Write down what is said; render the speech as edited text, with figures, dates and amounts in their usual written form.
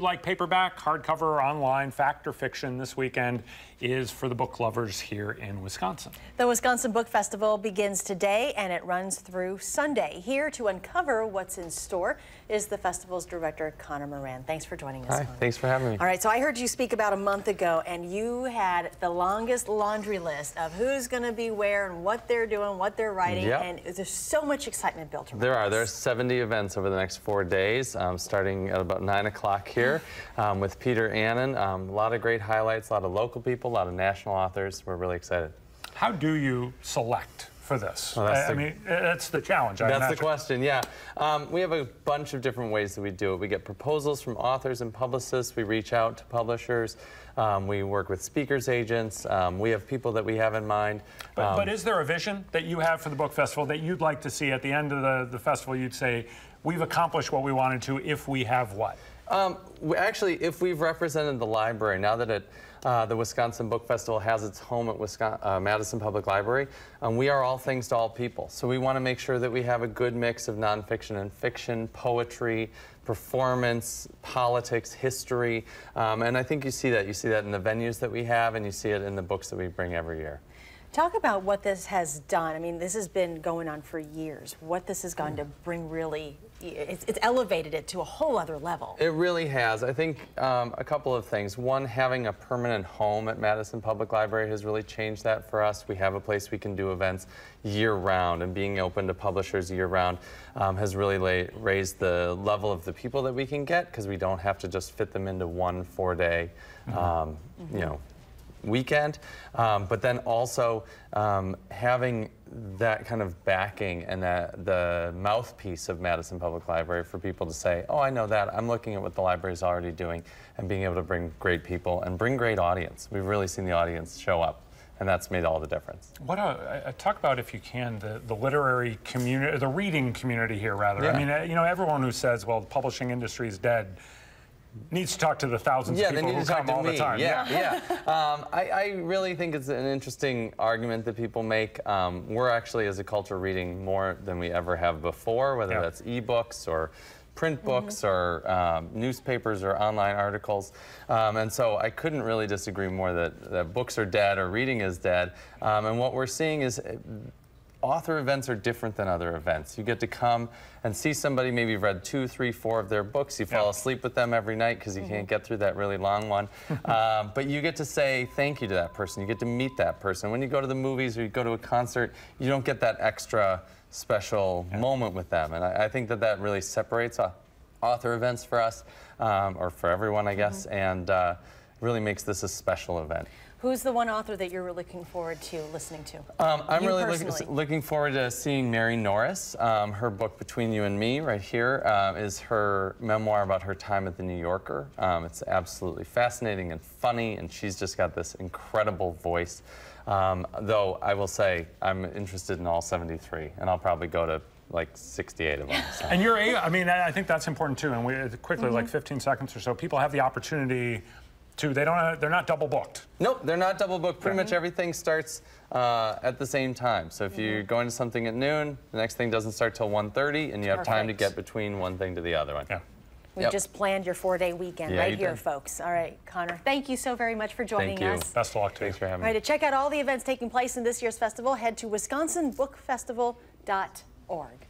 Like paperback, hardcover, or online, fact or fiction this weekend is for the book lovers here in Wisconsin. The Wisconsin Book Festival begins today and it runs through Sunday. Here to uncover what's in store is the festival's director, Conor Moran. Thanks for joining us. Hi, thanks for having me. All right, so I heard you speak about a month ago and you had the longest laundry list of who's going to be where and what they're doing, what they're writing, and there's so much excitement built around this. There are 70 events over the next 4 days, starting at about 9 o'clock here. With Peter Annan. A lot of great highlights, a lot of local people, a lot of national authors. We're really excited. How do you select for this? Well, I mean, that's the challenge. That's the question, yeah. We have a bunch of different ways that we do it. We get proposals from authors and publicists. We reach out to publishers. We work with speakers agents. We have people that we have in mind. But is there a vision that you have for the book festival that you'd like to see at the end of the festival? You'd say, we've accomplished what we wanted to if we have what? Actually, if we've represented the library, now that the Wisconsin Book Festival has its home at Madison Public Library, we are all things to all people. So we want to make sure that we have a good mix of nonfiction and fiction, poetry, performance, politics, history, and I think you see that. You see that in the venues that we have, and you see it in the books that we bring every year. Talk about what this has done. I mean, this has been going on for years. What this has gone to bring really, it's elevated it to a whole other level. It really has. I think a couple of things. One, having a permanent home at Madison Public Library has really changed that for us. We have a place we can do events year-round, and being open to publishers year-round has really raised the level of the people that we can get, because we don't have to just fit them into one 4-day, you know, weekend, but then also having that kind of backing and the mouthpiece of Madison Public Library for people to say, oh, I know that, I'm looking at what the library's already doing, and being able to bring great people and bring great audience. We've really seen the audience show up, and that's made all the difference. Talk about, if you can, the literary community, the reading community here, rather. Yeah. I mean, you know, everyone who says, well, the publishing industry is dead, needs to talk to the thousands of people who come all the time. I really think it's an interesting argument that people make. We're actually, as a culture, reading more than we ever have before, whether that's e-books or print books or newspapers or online articles. And so I couldn't really disagree more that books are dead or reading is dead. And what we're seeing is author events are different than other events. You get to come and see somebody, maybe you've read 2, 3, 4 of their books. You fall asleep with them every night because you can't get through that really long one. But you get to say thank you to that person. You get to meet that person. When you go to the movies or you go to a concert, you don't get that extra special moment with them. And I think that really separates author events for us, or for everyone, I guess, and really makes this a special event. Who's the one author that you're looking forward to listening to? I'm really looking forward to seeing Mary Norris. Her book, Between You and Me, right here, is her memoir about her time at The New Yorker. It's absolutely fascinating and funny, and she's just got this incredible voice. Though, I will say, I'm interested in all 73, and I'll probably go to like 68 of them. So. And you're, I mean, I think that's important too, and we quickly, like 15 seconds or so, people have the opportunity to, they're not double booked. Nope, they're not double booked. Pretty much everything starts at the same time. So if you're going to something at noon, the next thing doesn't start till 1:30, and you have time to get between one thing to the other one. We just planned your 4-day weekend right here, folks. All right, Conor, thank you so very much for joining us. Best of luck to you. Thanks for having me. All right, to check out all the events taking place in this year's festival, head to wisconsinbookfestival.org.